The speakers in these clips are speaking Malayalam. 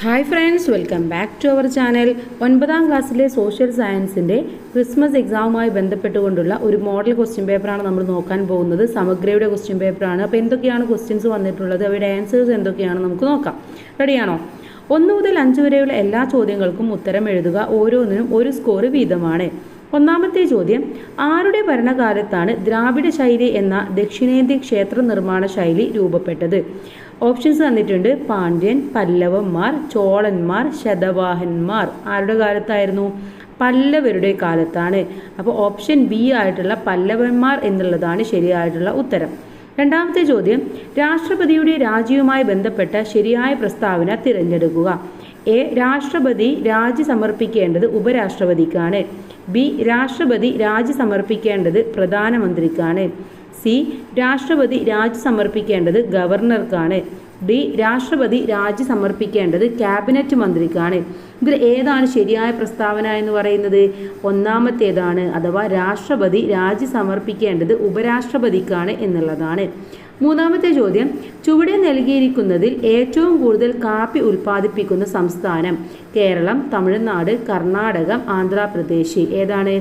Hi friends, welcome back to our channel. 9ാം ക്ലാസ്സിലെ സോഷ്യൽ സയൻസിൻ്റെ ക്രിസ്മസ് എക്സാമുമായി ബന്ധപ്പെട്ടുകൊണ്ടുള്ള ഒരു മോഡൽ ക്വസ്റ്റ്യൻ പേപ്പറാണ് നമ്മൾ നോക്കാൻ പോകുന്നത്. സമഗ്രയുടെ ക്വസ്റ്റ്യൻ പേപ്പറാണ്. അപ്പോൾ എന്തൊക്കെയാണ് ക്വസ്റ്റ്യൻസ് വന്നിട്ടുള്ളത്, അവയുടെ ആൻസേഴ്സ് എന്തൊക്കെയാണ് നമുക്ക് നോക്കാം. റെഡിയാണോ? 1 മുതൽ 5 വരെയുള്ള എല്ലാ ചോദ്യങ്ങൾക്കും ഉത്തരം എഴുതുക. ഓരോന്നിനും ഒരു സ്കോർ വീതമാണ്. ഒന്നാമത്തെ ചോദ്യം, ആരുടെ ഭരണകാലത്താണ് ദ്രാവിഡ ശൈലി എന്ന ദക്ഷിണേന്ത്യൻ ക്ഷേത്ര നിർമ്മാണ ശൈലി രൂപപ്പെട്ടത്? ഓപ്ഷൻസ് തന്നിട്ടുണ്ട്. പാണ്ഡ്യൻ, പല്ലവന്മാർ, ചോളന്മാർ, ശതവാഹന്മാർ. ആരുടെ കാലത്തായിരുന്നു? പല്ലവരുടെ കാലത്താണ്. അപ്പോൾ ഓപ്ഷൻ ബി ആയിട്ടുള്ള പല്ലവന്മാർ എന്നുള്ളതാണ് ശരിയായിട്ടുള്ള ഉത്തരം. രണ്ടാമത്തെ ചോദ്യം, രാഷ്ട്രപതിയുടെ രാജിയുമായി ബന്ധപ്പെട്ട ശരിയായ പ്രസ്താവന തിരഞ്ഞെടുക്കുക. എ, രാഷ്ട്രപതി രാജി സമർപ്പിക്കേണ്ടത് ഉപരാഷ്ട്രപതിക്കാണ്. ബി, രാഷ്ട്രപതി രാജി സമർപ്പിക്കേണ്ടത് പ്രധാനമന്ത്രിക്കാണ്. സി, രാഷ്ട്രപതി രാജി സമർപ്പിക്കേണ്ടത് ഗവർണർക്കാണ്. ഡി, രാഷ്ട്രപതി രാജി സമർപ്പിക്കേണ്ടത് ക്യാബിനറ്റ് മന്ത്രിക്കാണ്. ഇതിൽ ഏതാണ് ശരിയായ പ്രസ്താവന എന്ന് പറയുന്നത്? ഒന്നാമത്തേതാണ്, അഥവാ രാഷ്ട്രപതി രാജി സമർപ്പിക്കേണ്ടത് ഉപരാഷ്ട്രപതിക്കാണ് എന്നുള്ളതാണ്. മൂന്നാമത്തെ ചോദ്യം, ചുവടെ നൽകിയിരിക്കുന്നതിൽ ഏറ്റവും കൂടുതൽ കാപ്പി ഉൽപ്പാദിപ്പിക്കുന്ന സംസ്ഥാനം? കേരളം, തമിഴ്നാട്, കർണാടകം, ആന്ധ്രാപ്രദേശ്. ഏതാണ്?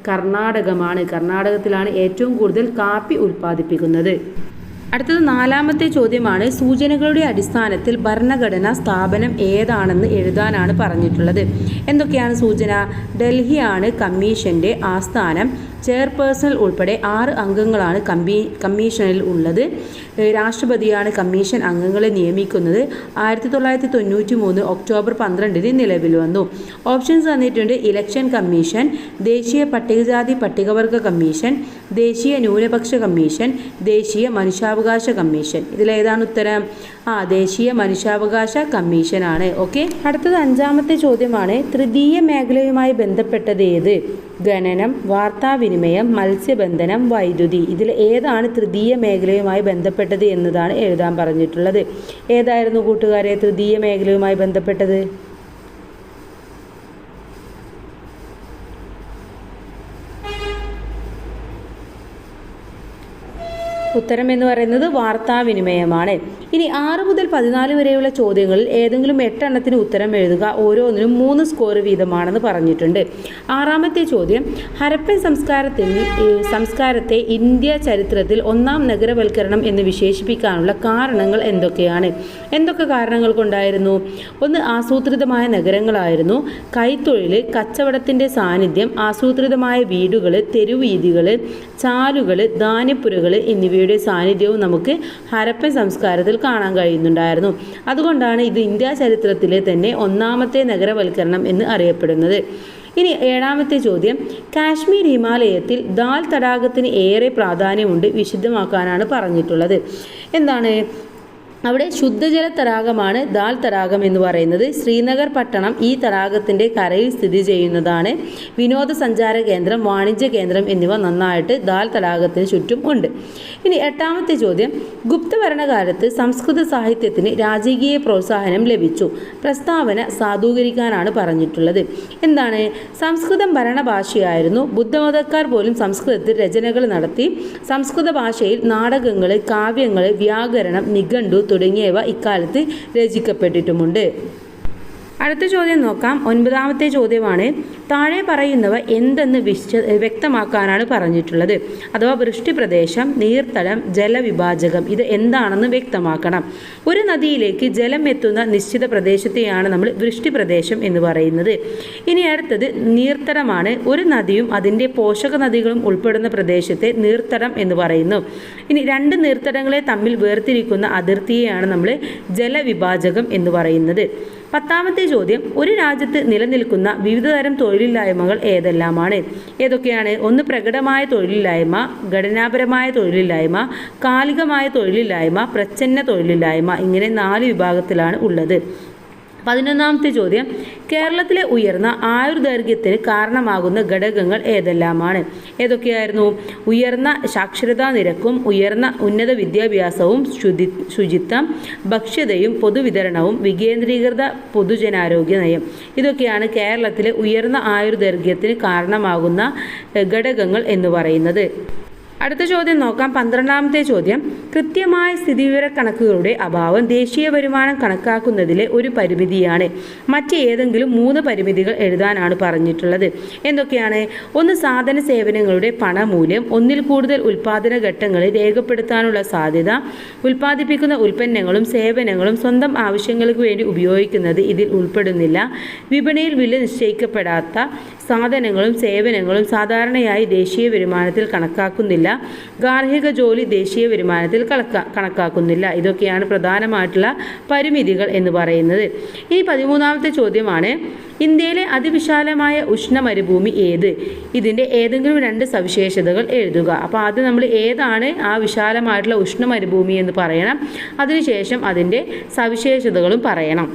കർണാടകമാണ്. കർണാടകത്തിലാണ് ഏറ്റവും കൂടുതൽ കാപ്പി ഉൽപ്പാദിപ്പിക്കുന്നത്. അടുത്തത് 4ാമത്തെ ചോദ്യമാണ്. സൂചനകളുടെ അടിസ്ഥാനത്തിൽ ഭരണഘടനാ സ്ഥാപനം ഏതാണെന്ന് എഴുതാനാണ് പറഞ്ഞിട്ടുള്ളത്. എന്തൊക്കെയാണ് സൂചന? ഡൽഹിയാണ് കമ്മീഷന്റെ ആസ്ഥാനം. ചെയർപേഴ്സൺ ഉൾപ്പെടെ 6 അംഗങ്ങളാണ് കമ്മീഷനിൽ ഉള്ളത്. രാഷ്ട്രപതിയാണ് കമ്മീഷൻ അംഗങ്ങളെ നിയമിക്കുന്നത്. 1993 ഒക്ടോബർ 12 നിലവിൽ വന്നു. ഓപ്ഷൻസ് തന്നിട്ടുണ്ട്. ഇലക്ഷൻ കമ്മീഷൻ, ദേശീയ പട്ടികജാതി പട്ടികവർഗ കമ്മീഷൻ, ദേശീയ ന്യൂനപക്ഷ കമ്മീഷൻ, ദേശീയ മനുഷ്യാവകാശ കമ്മീഷൻ. ഇതിലേതാണ് ഉത്തരം? ദേശീയ മനുഷ്യാവകാശ കമ്മീഷനാണ്. ഓക്കെ. അടുത്തത് 5ാമത്തെ ചോദ്യമാണ്. തൃതീയ മേഖലയുമായി ബന്ധപ്പെട്ടത് ഏത്? ഖനനം, വാർത്താവിനിമയം, മത്സ്യബന്ധനം, വൈദ്യുതി. ഇതിൽ ഏതാണ് തൃതീയ മേഖലയുമായി ബന്ധപ്പെട്ടത് എന്നതാണ് എഴുതാൻ പറഞ്ഞിട്ടുള്ളത്. ഏതായിരുന്നു കൂട്ടുകാരെ തൃതീയ മേഖലയുമായി ബന്ധപ്പെട്ടത്? ഉത്തരം എന്ന് പറയുന്നത് വാർത്താവിനിമയമാണ്. ഇനി 6 മുതൽ 14 വരെയുള്ള ചോദ്യങ്ങളിൽ ഏതെങ്കിലും 8 എണ്ണത്തിന് ഉത്തരം എഴുതുക. ഓരോന്നിനും 3 സ്കോർ വീതമാണെന്ന് പറഞ്ഞിട്ടുണ്ട്. 6ാമത്തെ ചോദ്യം, ഹരപ്പൻ സംസ്കാരത്തെ ഇന്ത്യ ചരിത്രത്തിൽ 1ാം നഗരവൽക്കരണം എന്ന് വിശേഷിപ്പിക്കാനുള്ള കാരണങ്ങൾ എന്തൊക്കെയാണ്? എന്തൊക്കെ കാരണങ്ങൾ കൊണ്ടായിരുന്നു? 1, ആസൂത്രിതമായ നഗരങ്ങളായിരുന്നു. കൈത്തൊഴിൽ, കച്ചവടത്തിൻ്റെ സാന്നിധ്യം, ആസൂത്രിതമായ വീടുകൾ, തെരുവീഥികൾ, ചാലുകൾ, ധാന്യപ്പുരകൾ എന്നിവയുടെ സാന്നിധ്യവും നമുക്ക് ഹരപ്പൻ സംസ്കാരത്തിൽ കാണാൻ കഴിയുന്നുണ്ടായിരുന്നു. അതുകൊണ്ടാണ് ഇത് ഇന്ത്യ ചരിത്രത്തിലെ തന്നെ 1ാമത്തെ നഗരവൽക്കരണം എന്ന് അറിയപ്പെടുന്നത്. ഇനി 7ാമത്തെ ചോദ്യം, കാശ്മീർ ഹിമാലയത്തിൽ ദാൽ തടാകത്തിന് ഏറെ പ്രാധാന്യമുണ്ട്, വിശദമാക്കാനാണ് പറഞ്ഞിട്ടുള്ളത്. എന്താണ്? അവിടെ ശുദ്ധജല തടാകമാണ് ദാൽ തടാകം എന്ന് പറയുന്നത്. ശ്രീനഗർ പട്ടണം ഈ തടാകത്തിൻ്റെ കരയിൽ സ്ഥിതി ചെയ്യുന്നതാണ്. വിനോദസഞ്ചാര കേന്ദ്രം, വാണിജ്യ കേന്ദ്രം എന്നിവ നന്നായിട്ട് ദാൽ തടാകത്തിന് ചുറ്റും ഉണ്ട്. ഇനി 8ാമത്തെ ചോദ്യം, ഗുപ്ത ഭരണകാലത്ത് സംസ്കൃത സാഹിത്യത്തിന് രാജകീയ പ്രോത്സാഹനം ലഭിച്ചു. പ്രസ്താവന സാധൂകരിക്കാനാണ് പറഞ്ഞിട്ടുള്ളത്. എന്താണ്? സംസ്കൃതം ഭരണഭാഷയായിരുന്നു. ബുദ്ധമതക്കാർ പോലും സംസ്കൃതത്തിൽ രചനകൾ നടത്തി. സംസ്കൃത ഭാഷയിൽ നാടകങ്ങൾ, കാവ്യങ്ങൾ, വ്യാകരണം, നിഘണ്ടു തുടങ്ങിയവ ഇക്കാലത്ത് രചിക്കപ്പെട്ടിട്ടുമുണ്ട്. അടുത്ത ചോദ്യം നോക്കാം. 9ാമത്തെ ചോദ്യമാണ്. താഴെ പറയുന്നവ എന്തെന്ന് വ്യക്തമാക്കാനാണ് പറഞ്ഞിട്ടുള്ളത്. അഥവാ വൃഷ്ടിപ്രദേശം, നീർത്തടം, ജലവിഭാജകം. ഇത് എന്താണെന്ന് വ്യക്തമാക്കണം. ഒരു നദിയിലേക്ക് ജലം എത്തുന്ന നിശ്ചിത പ്രദേശത്തെയാണ് നമ്മൾ വൃഷ്ടിപ്രദേശം എന്ന് പറയുന്നത്. ഇനി അടുത്തത് നീർത്തടമാണ്. ഒരു നദിയും അതിൻ്റെ പോഷക നദികളും ഉൾപ്പെടുന്ന പ്രദേശത്തെ നീർത്തടം എന്ന് പറയുന്നു. ഇനി 2 നീർത്തടങ്ങളെ തമ്മിൽ വേർതിരിക്കുന്ന അതിർത്തിയെയാണ് നമ്മൾ ജലവിഭാജകം എന്ന് പറയുന്നത്. 10ാമത്തെ ചോദ്യം, ഒരു രാജ്യത്ത് നിലനിൽക്കുന്ന വിവിധതരം തൊഴിലില്ലായ്മകൾ ഏതെല്ലാമാണ്? ഏതൊക്കെയാണ്? 1, പ്രകടമായ തൊഴിലില്ലായ്മ, ഘടനാപരമായ തൊഴിലില്ലായ്മ, കാലികമായ തൊഴിലില്ലായ്മ, പ്രച്ഛന്ന തൊഴിലില്ലായ്മ. ഇങ്ങനെ 4 വിഭാഗത്തിലാണ് ഉള്ളത്. 11ാമത്തെ ചോദ്യം, കേരളത്തിലെ ഉയർന്ന ആയുർദൈർഘ്യത്തിന് കാരണമാകുന്ന ഘടകങ്ങൾ ഏതെല്ലാമാണ്? ഏതൊക്കെയായിരുന്നു? ഉയർന്ന സാക്ഷരതാ നിരക്കും, ഉയർന്ന ഉന്നത വിദ്യാഭ്യാസവും, ശുചിത്വം, ഭക്ഷ്യതയും പൊതുവിതരണവും, വികേന്ദ്രീകൃത പൊതുജനാരോഗ്യ നയം. ഇതൊക്കെയാണ് കേരളത്തിലെ ഉയർന്ന ആയുർദൈർഘ്യത്തിന് കാരണമാകുന്ന ഘടകങ്ങൾ എന്ന് പറയുന്നത്. അടുത്ത ചോദ്യം നോക്കാം. 12ാമത്തെ ചോദ്യം. കൃത്യമായ സ്ഥിതിവിവരക്കണക്കുകളുടെ അഭാവം ദേശീയ വരുമാനം കണക്കാക്കുന്നതിലെ ഒരു പരിമിതിയാണ്. മറ്റ് ഏതെങ്കിലും 3 പരിമിതികൾ എഴുതാനാണ് പറഞ്ഞിട്ടുള്ളത്. എന്തൊക്കെയാണ്? ഒന്ന്, സാധന സേവനങ്ങളുടെ പണമൂല്യം. ഒന്നിൽ കൂടുതൽ ഉൽപ്പാദന ഘട്ടങ്ങളിൽ രേഖപ്പെടുത്താനുള്ള സാധ്യത. ഉൽപ്പാദിപ്പിക്കുന്ന ഉൽപ്പന്നങ്ങളും സേവനങ്ങളും സ്വന്തം ആവശ്യങ്ങൾക്ക് വേണ്ടി ഉപയോഗിക്കുന്നത് ഇതിൽ ഉൾപ്പെടുന്നില്ല. വിപണിയിൽ വില നിശ്ചയിക്കപ്പെടാത്ത സാധനങ്ങളും സേവനങ്ങളും സാധാരണയായി ദേശീയ വരുമാനത്തിൽ കണക്കാക്കുന്നില്ല. ഗാർഹിക ജോലി ദേശീയ വരുമാനത്തിൽ കണക്കാക്കുന്നില്ല. ഇതൊക്കെയാണ് പ്രധാനമായിട്ടുള്ള പരിമിതികൾ എന്ന് പറയുന്നത്. ഇനി 13ാമത്തെ ചോദ്യമാണ്. ഇന്ത്യയിലെ അതിവിശാലമായ ഉഷ്ണ മരുഭൂമി ഏത്? ഇതിൻ്റെ ഏതെങ്കിലും 2 സവിശേഷതകൾ എഴുതുക. അപ്പോൾ ആദ്യം നമ്മൾ ഏതാണ് ആ വിശാലമായിട്ടുള്ള ഉഷ്ണ മരുഭൂമി എന്ന് പറയണം. അതിനുശേഷം അതിൻ്റെ സവിശേഷതകളും പറയണം.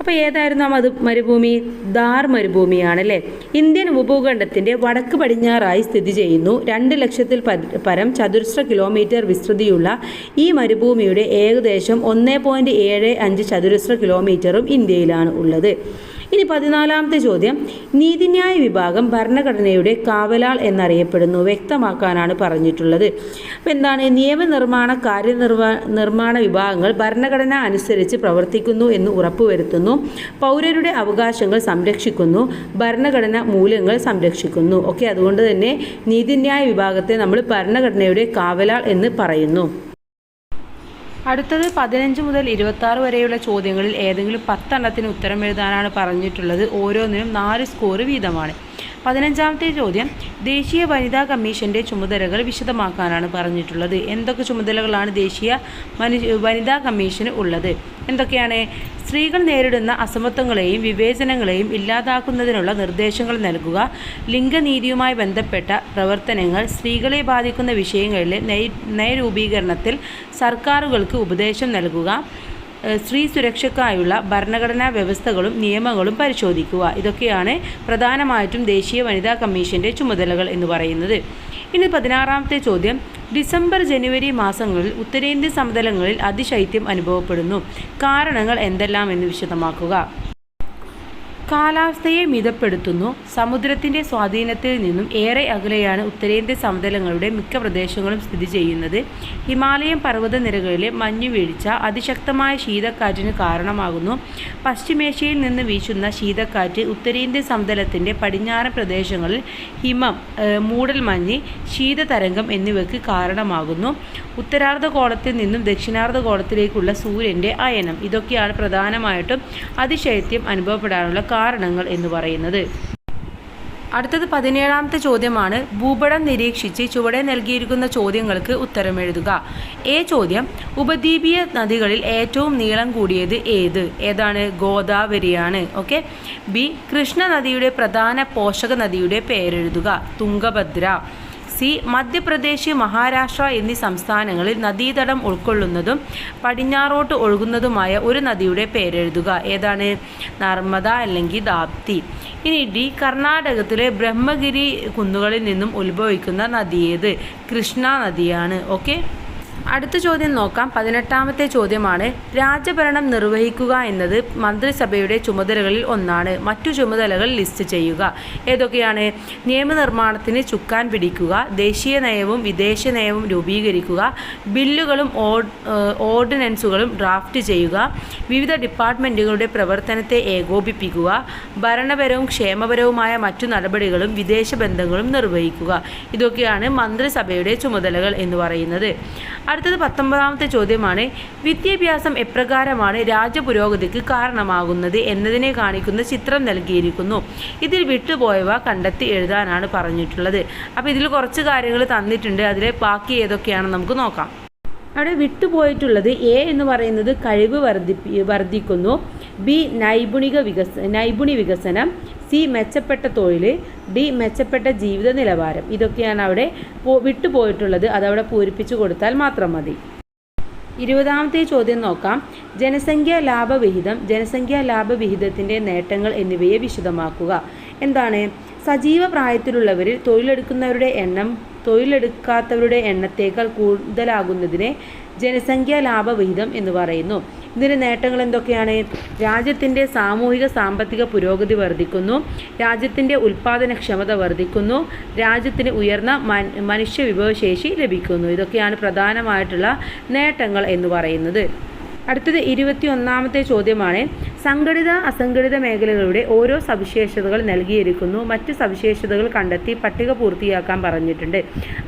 അപ്പോൾ ഏതായിരുന്നു ആ മരുഭൂമി? ഥാർ മരുഭൂമിയാണല്ലേ. ഇന്ത്യൻ ഉപഭൂഖണ്ഡത്തിൻ്റെ വടക്ക് പടിഞ്ഞാറായി സ്ഥിതി ചെയ്യുന്നു. 2 ലക്ഷത്തിൽ പരം ചതുരശ്ര കിലോമീറ്റർ വിസ്തൃതിയുള്ള ഈ മരുഭൂമിയുടെ ഏകദേശം 1.75 ചതുരശ്ര കിലോമീറ്ററും ഇന്ത്യയിലാണ് ഉള്ളത്. ഇനി 14ാമത്തെ ചോദ്യം. നീതിന്യായ വിഭാഗം ഭരണഘടനയുടെ കാവലാൾ എന്നറിയപ്പെടുന്നു. വ്യക്തമാക്കാനാണ് പറഞ്ഞിട്ടുള്ളത്. അപ്പോൾ എന്താണ്? നിയമനിർമ്മാണ നിർമ്മാണ വിഭാഗങ്ങൾ ഭരണഘടന അനുസരിച്ച് പ്രവർത്തിക്കുന്നു എന്ന് ഉറപ്പുവരുത്തുന്നു. പൗരരുടെ അവകാശങ്ങൾ സംരക്ഷിക്കുന്നു. ഭരണഘടന മൂല്യങ്ങൾ സംരക്ഷിക്കുന്നു. ഓക്കെ, അതുകൊണ്ട് തന്നെ നീതിന്യായ വിഭാഗത്തെ നമ്മൾ ഭരണഘടനയുടെ കാവലാൾ എന്ന് പറയുന്നു. അടുത്തത് 15 മുതൽ 26 വരെയുള്ള ചോദ്യങ്ങളിൽ ഏതെങ്കിലും 10 എണ്ണത്തിന് ഉത്തരം എഴുതാനാണ് പറഞ്ഞിട്ടുള്ളത്. ഓരോന്നിനും 4 സ്കോർ വീതമാണ്. 15ാമത്തെ ചോദ്യം. ദേശീയ വനിതാ കമ്മീഷൻ്റെ ചുമതലകൾ വിശദമാക്കാനാണ് പറഞ്ഞിട്ടുള്ളത്. എന്തൊക്കെ ചുമതലകളാണ് ദേശീയ വനിതാ കമ്മീഷന് ഉള്ളത്? എന്തൊക്കെയാണ്? സ്ത്രീകൾ നേരിടുന്ന അസമത്വങ്ങളെയും വിവേചനങ്ങളെയും ഇല്ലാതാക്കുന്നതിനുള്ള നിർദ്ദേശങ്ങൾ നൽകുക. ലിംഗനീതിയുമായി ബന്ധപ്പെട്ട പ്രവർത്തനങ്ങൾ. സ്ത്രീകളെ ബാധിക്കുന്ന വിഷയങ്ങളിലെ നയരൂപീകരണത്തിൽ സർക്കാരുകൾക്ക് ഉപദേശം നൽകുക. സ്ത്രീ സുരക്ഷയ്ക്കായുള്ള ഭരണഘടനാ വ്യവസ്ഥകളും നിയമങ്ങളും പരിശോധിക്കുക. ഇതൊക്കെയാണ് പ്രധാനമായിട്ടും ദേശീയ വനിതാ കമ്മീഷൻ്റെ ചുമതലകൾ എന്ന് പറയുന്നത്. ഇനി 16ാമത്തെ ചോദ്യം. ഡിസംബർ ജനുവരി മാസങ്ങളിൽ ഉത്തരേന്ത്യൻ സമതലങ്ങളിൽ അതിശൈത്യം അനുഭവപ്പെടുന്നു. കാരണങ്ങൾ എന്തെല്ലാം എന്ന് വിശദമാക്കുക. കാലാവസ്ഥയെ മിതപ്പെടുത്തുന്നു. സമുദ്രത്തിൻ്റെ സ്വാധീനത്തിൽ നിന്നും ഏറെ അകലെയാണ് ഉത്തരേന്ത്യൻ സമതലങ്ങളുടെ മിക്ക പ്രദേശങ്ങളും സ്ഥിതി ചെയ്യുന്നത്. ഹിമാലയൻ പർവ്വതനിരകളിലെ മഞ്ഞുവീഴ്ച അതിശക്തമായ ശീതക്കാറ്റിന് കാരണമാകുന്നു. പശ്ചിമേഷ്യയിൽ നിന്ന് വീശുന്ന ശീതക്കാറ്റ് ഉത്തരേന്ത്യൻ സമതലത്തിൻ്റെ പടിഞ്ഞാറൻ പ്രദേശങ്ങളിൽ ഹിമം, മൂടൽമഞ്ഞ്, ശീതതരംഗം എന്നിവയ്ക്ക് കാരണമാകുന്നു. ഉത്തരാർദ്ധഗോളത്തിൽ നിന്നും ദക്ഷിണാർദ്ധഗോളത്തിലേക്കുള്ള സൂര്യൻ്റെ അയനം. ഇതൊക്കെയാണ് പ്രധാനമായിട്ടും അതിശൈത്യം അനുഭവപ്പെടാനുള്ള കാരണങ്ങൾ എന്ന് പറയുന്നത്. അടുത്തത് 17ാമത്തെ ചോദ്യമാണ്. ഭൂപടം നിരീക്ഷിച്ച് ചുവടെ നൽകിയിരിക്കുന്ന ചോദ്യങ്ങൾക്ക് ഉത്തരം എഴുതുക. ചോദ്യം. ഉപദ്വീപീയ നദികളിൽ ഏറ്റവും നീളം കൂടിയത് ഏത്? ഏതാണ്? ഗോദാവരിയാണ്. ഓക്കെ. ബി. കൃഷ്ണ നദിയുടെ പ്രധാന പോഷക നദിയുടെ പേരെഴുതുക. തുംഗഭദ്ര. സി. മധ്യപ്രദേശ്, മഹാരാഷ്ട്ര എന്നീ സംസ്ഥാനങ്ങളിൽ നദീതടം ഉൾക്കൊള്ളുന്നതും പടിഞ്ഞാറോട്ട് ഒഴുകുന്നതുമായ ഒരു നദിയുടെ പേരെഴുതുക. ഏതാണ്? നർമ്മദ അല്ലെങ്കിൽ താപ്തി. ഇനി ഡി. കർണാടകത്തിലെ ബ്രഹ്മഗിരി കുന്നുകളിൽ നിന്നും ഉത്ഭവിക്കുന്ന നദി ഏത്? കൃഷ്ണ നദിയാണ്. ഓക്കെ. അടുത്ത ചോദ്യം നോക്കാം. 18ാമത്തെ ചോദ്യമാണ്. രാജഭരണം നിർവഹിക്കുക എന്നത് മന്ത്രിസഭയുടെ ചുമതലകളിൽ ഒന്നാണ്. മറ്റു ചുമതലകൾ ലിസ്റ്റ് ചെയ്യുക. ഏതൊക്കെയാണ്? നിയമനിർമ്മാണത്തിന് ചുക്കാൻ പിടിക്കുക. ദേശീയ നയവും വിദേശ നയവും രൂപീകരിക്കുക. ബില്ലുകളും ഓർഡിനൻസുകളും ഡ്രാഫ്റ്റ് ചെയ്യുക. വിവിധ ഡിപ്പാർട്ട്മെൻറ്റുകളുടെ പ്രവർത്തനത്തെ ഏകോപിപ്പിക്കുക. ഭരണപരവും ക്ഷേമപരവുമായ മറ്റു നടപടികളും വിദേശ ബന്ധങ്ങളും നിർവഹിക്കുക. ഇതൊക്കെയാണ് മന്ത്രിസഭയുടെ ചുമതലകൾ എന്ന് പറയുന്നത്. അടുത്തത് 19ാമത്തെ ചോദ്യമാണ്. വിദ്യാഭ്യാസം എപ്രകാരമാണ് രാജ്യപുരോഗതിക്ക് കാരണമാകുന്നത് എന്നതിനെ കാണിക്കുന്ന ചിത്രം നൽകിയിരിക്കുന്നു. ഇതിൽ വിട്ടുപോയവ കണ്ടെത്തി എഴുതാനാണ് പറഞ്ഞിട്ടുള്ളത്. അപ്പോൾ ഇതിൽ കുറച്ച് കാര്യങ്ങൾ തന്നിട്ടുണ്ട്. അതിലെ ബാക്കി ഏതൊക്കെയാണെന്ന് നമുക്ക് നോക്കാം. അവിടെ വിട്ടുപോയിട്ടുള്ളത് എന്ന് പറയുന്നത് കഴിവ് വർദ്ധിക്കുന്നു. ബി. നൈപുണ്യ വികസനം. സി. മെച്ചപ്പെട്ട തൊഴിൽ. ഡി. മെച്ചപ്പെട്ട ജീവിത നിലവാരം. ഇതൊക്കെയാണ് അവിടെ വിട്ടുപോയിട്ടുള്ളത്. അതവിടെ പൂരിപ്പിച്ചു കൊടുത്താൽ മാത്രം മതി. 20ാമത്തെ ചോദ്യം നോക്കാം. ജനസംഖ്യാ ലാഭവിഹിതത്തിൻ്റെ നേട്ടങ്ങൾ എന്നിവയെ വിശദമാക്കുക. എന്താണ്? സജീവ പ്രായത്തിലുള്ളവരിൽ തൊഴിലെടുക്കുന്നവരുടെ എണ്ണം തൊഴിലെടുക്കാത്തവരുടെ എണ്ണത്തേക്കാൾ കൂടുതലാകുന്നതിനെ ജനസംഖ്യാ ലാഭവിഹിതം എന്ന് പറയുന്നു. ഇതിൻ്റെ നേട്ടങ്ങൾ എന്തൊക്കെയാണ്? രാജ്യത്തിൻ്റെ സാമൂഹിക സാമ്പത്തിക പുരോഗതി വർദ്ധിക്കുന്നു, രാജ്യത്തിൻ്റെ ഉൽപ്പാദനക്ഷമത വർദ്ധിക്കുന്നു, രാജ്യത്തിന് ഉയർന്ന മനുഷ്യ വിഭവശേഷി ലഭിക്കുന്നു. ഇതൊക്കെയാണ് പ്രധാനമായിട്ടുള്ള നേട്ടങ്ങൾ എന്ന് പറയുന്നത്. അടുത്തത് 21ാമത്തെ ചോദ്യമാണ്. സംഘടിത അസംഘടിത മേഖലകളുടെ ഓരോ സവിശേഷതകൾ നൽകിയിരിക്കുന്നു. മറ്റ് സവിശേഷതകൾ കണ്ടെത്തി പട്ടിക പൂർത്തിയാക്കാൻ പറഞ്ഞിട്ടുണ്ട്.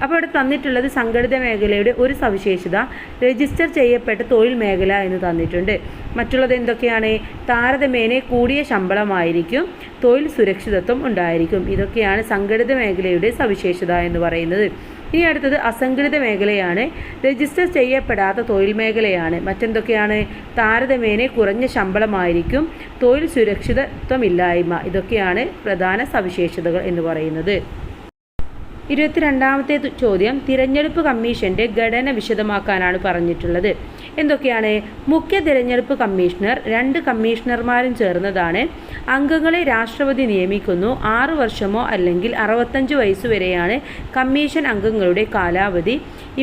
അപ്പോൾ ഇവിടെ തന്നിട്ടുള്ളത് സംഘടിത മേഖലയുടെ ഒരു സവിശേഷത രജിസ്റ്റർ ചെയ്യപ്പെട്ട തൊഴിൽ മേഖല എന്ന് തന്നിട്ടുണ്ട്. മറ്റുള്ളത് എന്തൊക്കെയാണ്? താരതമ്യേന കൂടിയ ശമ്പളമായിരിക്കും, തൊഴിൽ സുരക്ഷിതത്വം ഉണ്ടായിരിക്കും. ഇതൊക്കെയാണ് സംഘടിത മേഖലയുടെ സവിശേഷത എന്ന് പറയുന്നത്. ഇനി അടുത്തത് അസംഘടിത മേഖലയാണ്. രജിസ്റ്റർ ചെയ്യപ്പെടാത്ത തൊഴിൽ മേഖലയാണ്. മറ്റെന്തൊക്കെയാണ്? താരതമ്യേന കുറഞ്ഞ ശമ്പളമായിരിക്കും, തൊഴിൽ സുരക്ഷിതത്വമില്ലായ്മ. ഇതൊക്കെയാണ് പ്രധാന സവിശേഷതകൾ എന്ന് പറയുന്നത്. 22ാമത്തെ ചോദ്യം തിരഞ്ഞെടുപ്പ് കമ്മീഷന്റെ ഘടന വിശദമാക്കാനാണ് പറഞ്ഞിട്ടുള്ളത്. എന്തൊക്കെയാണ്? മുഖ്യ തിരഞ്ഞെടുപ്പ് കമ്മീഷണർ 2 കമ്മീഷണർമാരും ചേർന്നതാണ്. അംഗങ്ങളെ രാഷ്ട്രപതി നിയമിക്കുന്നു. 6 വർഷമോ അല്ലെങ്കിൽ 65 വയസ്സുവരെയാണ് കമ്മീഷൻ അംഗങ്ങളുടെ കാലാവധി.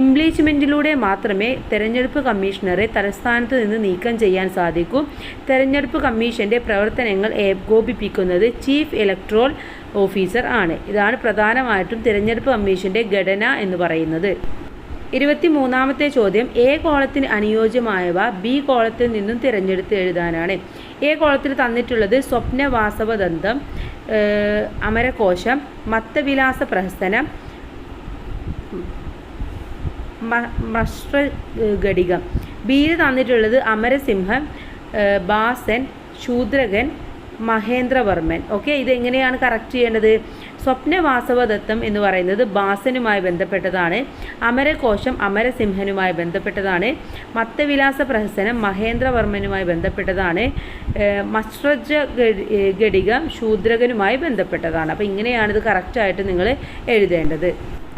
ഇംപീച്ച്മെൻറ്റിലൂടെ മാത്രമേ തെരഞ്ഞെടുപ്പ് കമ്മീഷണറെ തലസ്ഥാനത്ത് നിന്ന് നീക്കം ചെയ്യാൻ സാധിക്കൂ. തെരഞ്ഞെടുപ്പ് കമ്മീഷന്റെ പ്രവർത്തനങ്ങൾ ഏകോപിപ്പിക്കുന്നത് ചീഫ് ഇലക്ടറൽ ഓഫീസർ ആണ്. ഇതാണ് പ്രധാനമായിട്ടും തിരഞ്ഞെടുപ്പ് കമ്മീഷന്റെ ഘടന എന്ന് പറയുന്നത്. 23ാമത്തെ ചോദ്യം എ കോളത്തിന് അനുയോജ്യമായവ ബി കോളത്തിൽ നിന്നും തിരഞ്ഞെടുത്ത് എഴുതാനാണ്. എ കോളത്തിൽ തന്നിട്ടുള്ളത് സ്വപ്നവാസവദന്തം, അമരകോശം, മത്തവിലാസ പ്രഹസനം, മശ്രഘടികം. ബിയിൽ തന്നിട്ടുള്ളത് അമരസിംഹം, ബാസൻ, ശൂദ്രകൻ, മഹേന്ദ്രവർമ്മൻ. ഓക്കെ, ഇതെങ്ങനെയാണ് കറക്റ്റ് ചെയ്യേണ്ടത്? സ്വപ്നവാസവദത്തം എന്ന് പറയുന്നത് ബാസനുമായി ബന്ധപ്പെട്ടതാണ്. അമരകോശം അമരസിംഹനുമായി ബന്ധപ്പെട്ടതാണ്. മത്തവിലാസ പ്രഹസനം മഹേന്ദ്രവർമ്മനുമായി ബന്ധപ്പെട്ടതാണ്. മശ്രഘടികം ശൂദ്രകനുമായി ബന്ധപ്പെട്ടതാണ്. അപ്പോൾ ഇങ്ങനെയാണിത് കറക്റ്റായിട്ട് നിങ്ങൾ എഴുതേണ്ടത്.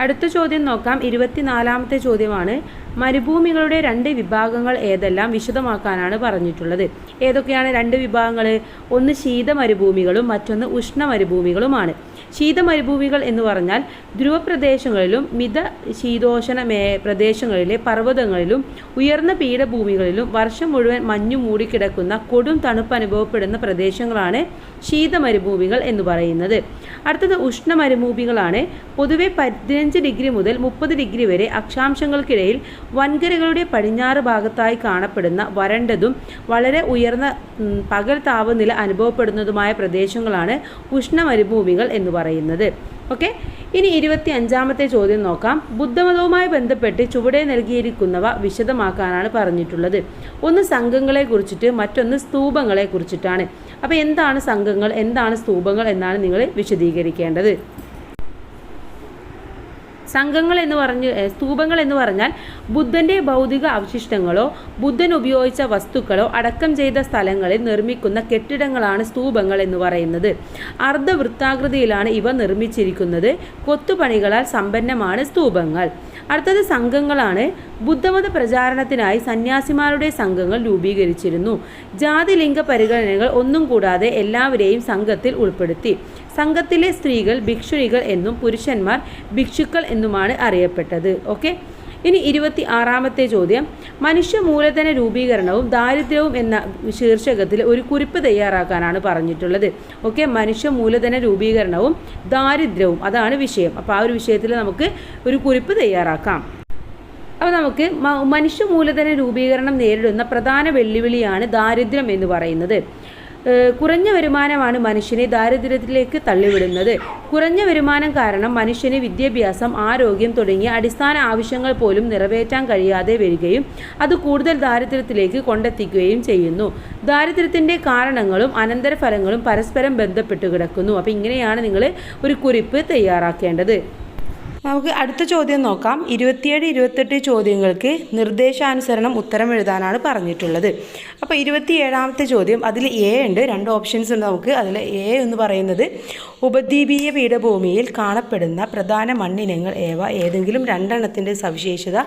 അടുത്ത ചോദ്യം നോക്കാം. 24ാമത്തെ ചോദ്യമാണ്. മരുഭൂമികളുടെ 2 വിഭാഗങ്ങൾ ഏതെല്ലാം വിശദമാക്കാനാണ് പറഞ്ഞിട്ടുള്ളത്. ഏതൊക്കെയാണ് 2 വിഭാഗങ്ങൾ? ഒന്ന് ശീത മരുഭൂമികളും മറ്റൊന്ന് ഉഷ്ണ മരുഭൂമികളുമാണ്. ശീത മരുഭൂമികൾ എന്ന് പറഞ്ഞാൽ ധ്രുവപ്രദേശങ്ങളിലും മിത ശീതോഷ്ണ പ്രദേശങ്ങളിലെ പർവ്വതങ്ങളിലും ഉയർന്ന പീഠഭൂമികളിലും വർഷം മുഴുവൻ മഞ്ഞു മൂടിക്കിടക്കുന്ന കൊടും തണുപ്പ് അനുഭവപ്പെടുന്ന പ്രദേശങ്ങളാണ് ശീത മരുഭൂമികൾ എന്ന് പറയുന്നത്. അടുത്തത് ഉഷ്ണ മരുഭൂമികളാണ്. പൊതുവെ 15 ഡിഗ്രി മുതൽ 30 ഡിഗ്രി വരെ അക്ഷാംശങ്ങൾക്കിടയിൽ വൻകരകളുടെ പടിഞ്ഞാറ് ഭാഗത്തായി കാണപ്പെടുന്ന വരണ്ടതും വളരെ ഉയർന്ന പകൽ താപനില അനുഭവപ്പെടുന്നതുമായ പ്രദേശങ്ങളാണ് ഉഷ്ണ മരുഭൂമികൾ എന്ന് പറയുന്നത്. ഓക്കെ, ഇനി 25ാമത്തെ ചോദ്യം നോക്കാം. ബുദ്ധമതവുമായി ബന്ധപ്പെട്ട് ചുവടെ നൽകിയിരിക്കുന്നവ വിശദമാക്കാനാണ് പറഞ്ഞിട്ടുള്ളത്. ഒന്ന് സംഘങ്ങളെ കുറിച്ചിട്ട്, മറ്റൊന്ന് സ്തൂപങ്ങളെ കുറിച്ചിട്ടാണ്. അപ്പോൾ എന്താണ് സംഘങ്ങൾ, എന്താണ് സ്തൂപങ്ങൾ എന്നാണ് നിങ്ങൾ വിശദീകരിക്കേണ്ടത്. സ്തൂപങ്ങൾ എന്ന് പറഞ്ഞാൽ ബുദ്ധൻ്റെ ഭൗതിക അവശിഷ്ടങ്ങളോ ബുദ്ധൻ ഉപയോഗിച്ച വസ്തുക്കളോ അടക്കം ചെയ്ത സ്ഥലങ്ങളിൽ നിർമ്മിക്കുന്ന കെട്ടിടങ്ങളാണ് സ്തൂപങ്ങൾ എന്ന് പറയുന്നത്. അർദ്ധവൃത്താകൃതിയിലാണ് ഇവ നിർമ്മിച്ചിരിക്കുന്നത്. കൊത്തുപണികളാൽ സമ്പന്നമാണ് സ്തൂപങ്ങൾ. അടുത്തത് സംഘങ്ങളാണ്. ബുദ്ധമത പ്രചാരണത്തിനായി സന്യാസിമാരുടെ സംഘങ്ങൾ രൂപീകരിച്ചിരുന്നു. ജാതി ലിംഗ പരിഗണനകൾ ഒന്നും കൂടാതെ എല്ലാവരെയും സംഘത്തിൽ ഉൾപ്പെടുത്തി. സംഘത്തിലെ സ്ത്രീകൾ ഭിക്ഷുണികൾ എന്നും പുരുഷന്മാർ ഭിക്ഷുക്കൾ എന്നുമാണ് അറിയപ്പെട്ടത്. ഓക്കെ, ഇനി 26ാമത്തെ ചോദ്യം. മനുഷ്യ മൂലധന രൂപീകരണവും ദാരിദ്ര്യവും എന്ന ശീർഷകത്തിൽ ഒരു കുറിപ്പ് തയ്യാറാക്കാനാണ് പറഞ്ഞിട്ടുള്ളത്. ഓക്കെ, മനുഷ്യ മൂലധന രൂപീകരണവും ദാരിദ്ര്യവും അതാണ് വിഷയം. അപ്പോൾ ആ ഒരു വിഷയത്തിൽ നമുക്ക് ഒരു കുറിപ്പ് തയ്യാറാക്കാം. അപ്പോൾ നമുക്ക് മനുഷ്യ മൂലധന രൂപീകരണം നേരിടുന്ന പ്രധാന വെല്ലുവിളിയാണ് ദാരിദ്ര്യം എന്ന് പറയുന്നത്. കുറഞ്ഞ വരുമാനമാണ് മനുഷ്യനെ ദാരിദ്ര്യത്തിലേക്ക് തള്ളിവിടുന്നത്. കുറഞ്ഞ വരുമാനം കാരണം മനുഷ്യന് വിദ്യാഭ്യാസം, ആരോഗ്യം തുടങ്ങിയ അടിസ്ഥാന ആവശ്യങ്ങൾ പോലും നിറവേറ്റാൻ കഴിയാതെ വരികയും അത് കൂടുതൽ ദാരിദ്ര്യത്തിലേക്ക് കൊണ്ടെത്തിക്കുകയും ചെയ്യുന്നു. ദാരിദ്ര്യത്തിൻ്റെ കാരണങ്ങളും അനന്തരഫലങ്ങളും പരസ്പരം ബന്ധപ്പെട്ട് കിടക്കുന്നു. അപ്പോൾ ഇങ്ങനെയാണ് നിങ്ങൾ ഒരു കുറിപ്പ് തയ്യാറാക്കേണ്ടത്. നമുക്ക് അടുത്ത ചോദ്യം നോക്കാം. 27, 28 ചോദ്യങ്ങൾക്ക് നിർദ്ദേശാനുസരണം ഉത്തരം എഴുതാനാണ് പറഞ്ഞിട്ടുള്ളത്. അപ്പോൾ 27ാമത്തെ ചോദ്യം, അതിൽ എ ഉണ്ട്, 2 ഓപ്ഷൻസ് ഉണ്ട് നമുക്ക്. അതിൽ എ എന്ന് പറയുന്നത് ഉപദ്വീപീയ പീഠഭൂമിയിൽ കാണപ്പെടുന്ന പ്രധാന മണ്ണിനങ്ങൾ ഏതെങ്കിലും 2 എണ്ണത്തിൻ്റെ സവിശേഷത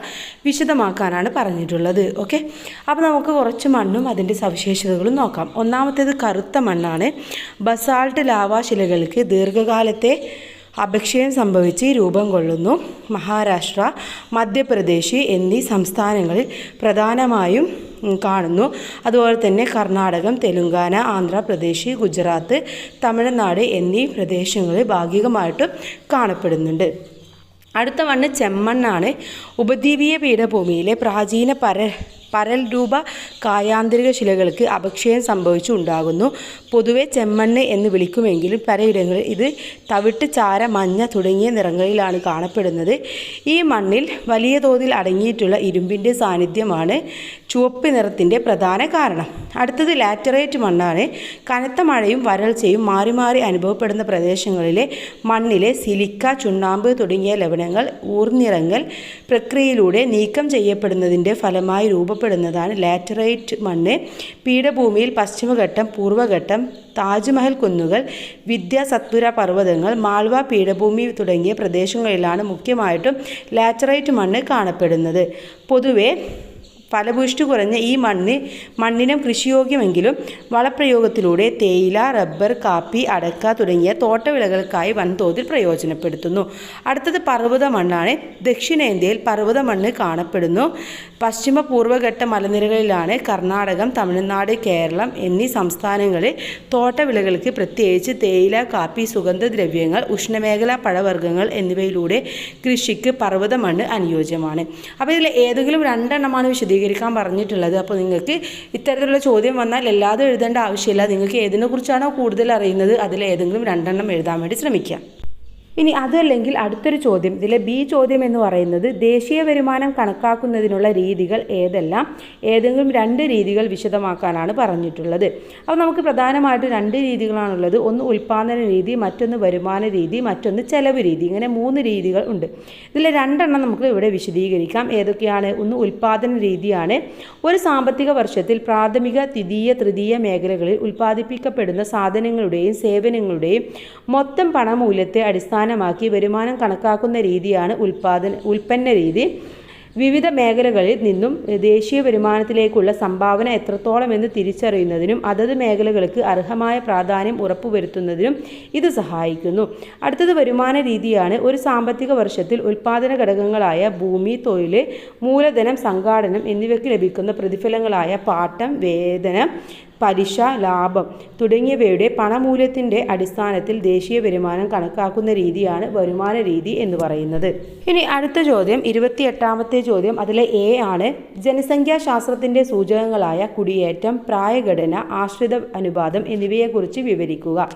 വിശദമാക്കാനാണ് പറഞ്ഞിട്ടുള്ളത്. ഓക്കെ, അപ്പോൾ നമുക്ക് കുറച്ച് മണ്ണും അതിൻ്റെ സവിശേഷതകളും നോക്കാം. ഒന്നാമത്തേത് കറുത്ത മണ്ണാണ്. ബസാൾട്ട് ലാവാശിലകൾക്ക് ദീർഘകാലത്തെ അപക്ഷയം സംഭവിച്ച് രൂപം കൊള്ളുന്നു. മഹാരാഷ്ട്ര, മധ്യപ്രദേശ് എന്നീ സംസ്ഥാനങ്ങളിൽ പ്രധാനമായും കാണുന്നു. അതുപോലെ തന്നെ കർണാടകം, തെലുങ്കാന, ആന്ധ്രാപ്രദേശ്, ഗുജറാത്ത്, തമിഴ്നാട് എന്നീ പ്രദേശങ്ങളിൽ ഭാഗികമായിട്ടും കാണപ്പെടുന്നുണ്ട്. അടുത്ത മണ്ണ് ചെമ്മണ്ണാണ്. ഉപദ്വീപീയ പീഠഭൂമിയിലെ പ്രാചീന പരൽ രൂപ കായാന്തരിക ശിലകൾക്ക് അപക്ഷയം സംഭവിച്ചു ഉണ്ടാകുന്നു. പൊതുവെ ചെമ്മണ്ണ് എന്ന് വിളിക്കുമെങ്കിലും പലയിടങ്ങളിൽ ഇത് തവിട്ട്, ചാര, മഞ്ഞ തുടങ്ങിയ നിറങ്ങളിലാണ് കാണപ്പെടുന്നത്. ഈ മണ്ണിൽ വലിയ തോതിൽ അടങ്ങിയിട്ടുള്ള ഇരുമ്പിൻ്റെ സാന്നിധ്യമാണ് ചുവപ്പ് നിറത്തിൻ്റെ പ്രധാന കാരണം. അടുത്തത് ലാറ്ററൈറ്റ് മണ്ണാണ്. കനത്ത മഴയും വരൾച്ചയും മാറി മാറി അനുഭവപ്പെടുന്ന പ്രദേശങ്ങളിലെ മണ്ണിലെ സിലിക്ക, ചുണ്ണാമ്പ് തുടങ്ങിയ ലവണങ്ങൾ ഊർന്നിറങ്ങൽ പ്രക്രിയയിലൂടെ നീക്കം ചെയ്യപ്പെടുന്നതിൻ്റെ ഫലമായി രൂപപ്പെടുന്നതാണ് ലാറ്ററൈറ്റ് മണ്ണ്. പീഠഭൂമിയിൽ പശ്ചിമഘട്ടം, പൂർവ്വഘട്ടം, താജ്മഹൽ കുന്നുകൾ, വിദ്യ സത്പുര പർവ്വതങ്ങൾ, മാൾവ പീഠഭൂമി തുടങ്ങിയ പ്രദേശങ്ങളിലാണ് മുഖ്യമായിട്ടും ലാറ്ററൈറ്റ് മണ്ണ് കാണപ്പെടുന്നത്. പൊതുവെ ഫലഭൂഷ്ടി കുറഞ്ഞ ഈ മണ്ണിനം കൃഷിയോഗ്യമെങ്കിലും വളപ്രയോഗത്തിലൂടെ തേയില, റബ്ബർ, കാപ്പി, അടക്ക തുടങ്ങിയ തോട്ടവിളകൾക്കായി വൻതോതിൽ പ്രയോജനപ്പെടുത്തുന്നു. അടുത്തത് പർവ്വത മണ്ണാണ്. ദക്ഷിണേന്ത്യയിൽ പർവ്വത മണ്ണ് കാണപ്പെടുന്നു. പശ്ചിമ പൂർവ്വഘട്ട മലനിരകളിലാണ് കർണാടകം, തമിഴ്നാട്, കേരളം എന്നീ സംസ്ഥാനങ്ങളിൽ തോട്ടവിളകൾക്ക് പ്രത്യേകിച്ച് തേയില, കാപ്പി, സുഗന്ധദ്രവ്യങ്ങൾ, ഉഷ്ണമേഖലാ പഴവർഗ്ഗങ്ങൾ എന്നിവയിലൂടെ കൃഷിക്ക് പർവ്വത മണ്ണ് അനുയോജ്യമാണ്. അപ്പോൾ ഇതിൽ ഏതെങ്കിലും രണ്ടെണ്ണമാണ് വിശദീകരിക്കാൻ പറഞ്ഞിട്ടുള്ളത്. അപ്പോൾ നിങ്ങൾക്ക് ഇത്തരത്തിലുള്ള ചോദ്യം വന്നാൽ എല്ലാതും എഴുതേണ്ട ആവശ്യമില്ല. നിങ്ങൾക്ക് ഏതിനെക്കുറിച്ചാണോ കൂടുതൽ അറിയുന്നത് അതിൽ ഏതെങ്കിലും രണ്ടെണ്ണം എഴുതാൻ വേണ്ടി ശ്രമിക്കുക. ഇനി അതല്ലെങ്കിൽ അടുത്തൊരു ചോദ്യം, ഇതിലെ ബി ചോദ്യം എന്ന് പറയുന്നത് ദേശീയ വരുമാനം കണക്കാക്കുന്നതിനുള്ള രീതികൾ ഏതെല്ലാം, ഏതെങ്കിലും 2 രീതികൾ വിശദമാക്കാനാണ് പറഞ്ഞിട്ടുള്ളത്. അപ്പോൾ നമുക്ക് പ്രധാനമായിട്ട് 2 രീതികളാണുള്ളത്. ഒന്ന് ഉൽപ്പാദന രീതി, മറ്റൊന്ന് വരുമാന രീതി, മറ്റൊന്ന് ചെലവ് രീതി. ഇങ്ങനെ 3 രീതികൾ ഉണ്ട്. ഇതിലെ 2 നമുക്ക് ഇവിടെ വിശദീകരിക്കാം. ഏതൊക്കെയാണ്? ഒന്ന് ഉൽപ്പാദന രീതിയാണ്. ഒരു സാമ്പത്തിക വർഷത്തിൽ പ്രാഥമിക, ദ്വിതീയ, തൃതീയ മേഖലകളിൽ ഉൽപ്പാദിപ്പിക്കപ്പെടുന്ന സാധനങ്ങളുടെയും സേവനങ്ങളുടെയും മൊത്തം പണമൂല്യത്തെ അടിസ്ഥാനമാക്കി വരുമാനം കണക്കാക്കുന്ന രീതിയാണ് ഉൽപ്പന്ന രീതി. വിവിധ മേഖലകളിൽ നിന്നും ദേശീയ വരുമാനത്തിലേക്കുള്ള സംഭാവന എത്രത്തോളം എന്ന് തിരിച്ചറിയുന്നതിനും അതത് മേഖലകൾക്ക് അർഹമായ പ്രാധാന്യം ഉറപ്പുവരുത്തുന്നതിനും ഇത് സഹായിക്കുന്നു. അടുത്തത് വരുമാന രീതിയാണ്. ഒരു സാമ്പത്തിക വർഷത്തിൽ ഉൽപ്പാദന ഘടകങ്ങളായ ഭൂമി, തൊഴിൽ, മൂലധനം, സംഘാടനം എന്നിവയ്ക്ക് ലഭിക്കുന്ന പ്രതിഫലങ്ങളായ പാട്ടം, വേതനം, പലിശ, ലാഭം തുടങ്ങിയവയുടെ പണമൂല്യത്തിൻ്റെ അടിസ്ഥാനത്തിൽ ദേശീയ വരുമാനം കണക്കാക്കുന്ന രീതിയാണ് വരുമാന രീതി എന്ന് പറയുന്നത്. ഇനി അടുത്ത ചോദ്യം, 28ാമത്തെ ചോദ്യം, അതിലെ എ ആണ്. ജനസംഖ്യാശാസ്ത്രത്തിൻ്റെ സൂചകങ്ങളായ കുടിയേറ്റം, പ്രായഘടന, ആശ്രിത അനുപാതം എന്നിവയെക്കുറിച്ച് വിവരിക്കുക.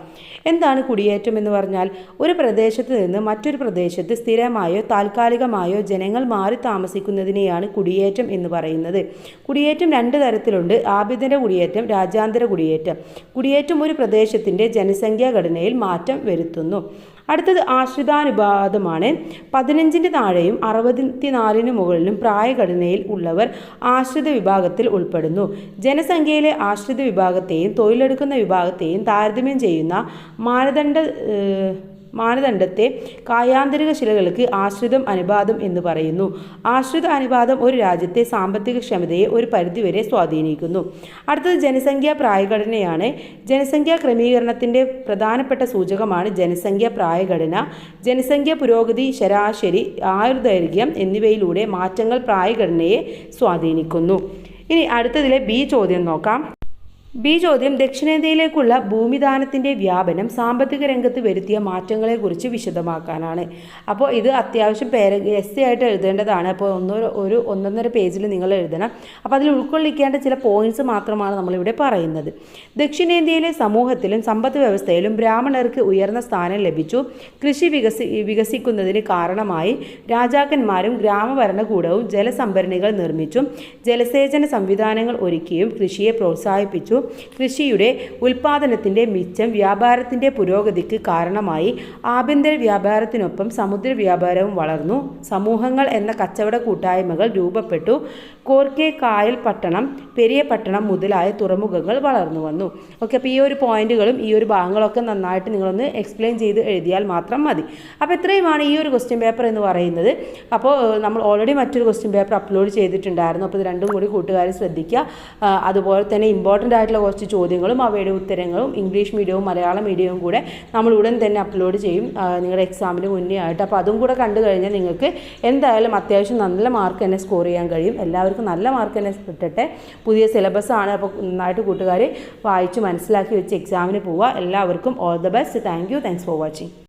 എന്താണ് കുടിയേറ്റം എന്ന് പറഞ്ഞാൽ? ഒരു പ്രദേശത്ത് നിന്ന് മറ്റൊരു പ്രദേശത്ത് സ്ഥിരമായോ താൽക്കാലികമായോ ജനങ്ങൾ മാറി താമസിക്കുന്നതിനെയാണ് കുടിയേറ്റം എന്ന് പറയുന്നത്. കുടിയേറ്റം 2 തരത്തിലുണ്ട്. ആഭ്യന്തര കുടിയേറ്റം, രാജ്യാന്തര കുടിയേറ്റം. കുടിയേറ്റം ഒരു പ്രദേശത്തിൻ്റെ ജനസംഖ്യാ ഘടനയിൽ മാറ്റം വരുത്തുന്നു. അടുത്തത് ആശ്രിതാനുപാതമാണ്. 15-ന് താഴെയും 64-ന് മുകളിലും പ്രായഘടനയിൽ ഉള്ളവർ ആശ്രിത വിഭാഗത്തിൽ ഉൾപ്പെടുന്നു. ജനസംഖ്യയിലെ ആശ്രിത വിഭാഗത്തെയും തൊഴിലെടുക്കുന്ന വിഭാഗത്തെയും താരതമ്യം ചെയ്യുന്ന മാനദണ്ഡത്തെ കായാന്തരിക ശിലകൾക്ക് ആശ്രിതം അനുപാതം എന്ന് പറയുന്നു. ആശ്രിത അനുപാതം ഒരു രാജ്യത്തെ സാമ്പത്തിക ക്ഷമതയെ ഒരു പരിധിവരെ സ്വാധീനിക്കുന്നു. അടുത്തത് ജനസംഖ്യാ പ്രായഘടനയാണ്. ജനസംഖ്യാ ക്രമീകരണത്തിൻ്റെ പ്രധാനപ്പെട്ട സൂചകമാണ് ജനസംഖ്യാ പ്രായഘടന. ജനസംഖ്യ പുരോഗതി, ശരാശരി ആയുർദൈർഘ്യം എന്നിവയിലൂടെ മാറ്റങ്ങൾ പ്രായഘടനയെ സ്വാധീനിക്കുന്നു. ഇനി അടുത്തതിലെ ബി ചോദ്യം നോക്കാം. ബി ചോദ്യം, ദക്ഷിണേന്ത്യയിലേക്കുള്ള ഭൂമിദാനത്തിൻ്റെ വ്യാപനം സാമ്പത്തിക രംഗത്ത് വരുത്തിയ മാറ്റങ്ങളെക്കുറിച്ച് വിശദമാക്കാനാണ്. അപ്പോൾ ഇത് അത്യാവശ്യം എസ്സേ ആയിട്ട് എഴുതേണ്ടതാണ്. അപ്പോൾ 1.5 പേജിൽ നിങ്ങൾ എഴുതണം. അപ്പോൾ അതിൽ ഉൾക്കൊള്ളിക്കേണ്ട ചില പോയിന്റ്സ് മാത്രമാണ് നമ്മളിവിടെ പറയുന്നത്. ദക്ഷിണേന്ത്യയിലെ സമൂഹത്തിലും സമ്പദ് വ്യവസ്ഥയിലും ബ്രാഹ്മണർക്ക് ഉയർന്ന സ്ഥാനം ലഭിച്ചു. കൃഷി വികസിക്കുന്നതിന് കാരണമായി രാജാക്കന്മാരും ഗ്രാമഭരണകൂടവും ജലസംഭരണികൾ നിർമ്മിച്ചും ജലസേചന സംവിധാനങ്ങൾ ഒരുക്കിയും കൃഷിയെ പ്രോത്സാഹിപ്പിച്ചു. കൃഷിയുടെ ഉൽപ്പാദനത്തിൻ്റെ മിച്ചം വ്യാപാരത്തിൻ്റെ പുരോഗതിക്ക് കാരണമായി. ആഭ്യന്തര വ്യാപാരത്തിനൊപ്പം സമുദ്ര വ്യാപാരവും വളർന്നു. സമൂഹങ്ങൾ എന്ന കച്ചവട കൂട്ടായ്മകൾ രൂപപ്പെട്ടു. കോർക്കെ, കായൽ പട്ടണം, പെരിയ പട്ടണം മുതലായ തുറമുഖങ്ങൾ വളർന്നു വന്നു. ഓക്കെ, അപ്പോൾ ഈ ഒരു പോയിന്റുകളും ഈ ഒരു ഭാഗങ്ങളൊക്കെ നന്നായിട്ട് നിങ്ങളൊന്ന് എക്സ്പ്ലെയിൻ ചെയ്ത് എഴുതിയാൽ മാത്രം മതി. അപ്പോൾ ഇത്രയുമാണ് ഈ ഒരു ക്വസ്റ്റ്യൻ പേപ്പർ എന്ന് പറയുന്നത്. അപ്പോൾ നമ്മൾ ഓൾറെഡി മറ്റൊരു ക്വസ്റ്റ്യൻ പേപ്പർ അപ്ലോഡ് ചെയ്തിട്ടുണ്ടായിരുന്നു. അപ്പോൾ ഇത് രണ്ടും കൂടി കൂട്ടുകാർ ശ്രദ്ധിക്കുക. അതുപോലെ തന്നെ ഇമ്പോർട്ടൻ്റ് ആയിട്ട് ആയിട്ടുള്ള കുറച്ച് ചോദ്യങ്ങളും അവയുടെ ഉത്തരങ്ങളും ഇംഗ്ലീഷ് മീഡിയവും മലയാളം മീഡിയവും കൂടെ നമ്മൾ ഉടൻ തന്നെ അപ്ലോഡ് ചെയ്യും നിങ്ങളുടെ എക്സാമിന് മുന്നേ ആയിട്ട്. അപ്പോൾ അതും കൂടെ കണ്ടു കഴിഞ്ഞാൽ നിങ്ങൾക്ക് എന്തായാലും അത്യാവശ്യം നല്ല മാർക്ക് തന്നെ സ്കോർ ചെയ്യാൻ കഴിയും. എല്ലാവർക്കും നല്ല മാർക്ക് തന്നെ കിട്ടട്ടെ. പുതിയ സിലബസ് ആണ്, അപ്പോൾ നന്നായിട്ട് കൂട്ടുകാർ വായിച്ച് മനസ്സിലാക്കി വെച്ച് എക്സാമിന് പോവുക. എല്ലാവർക്കും all the best. Thanks for watching.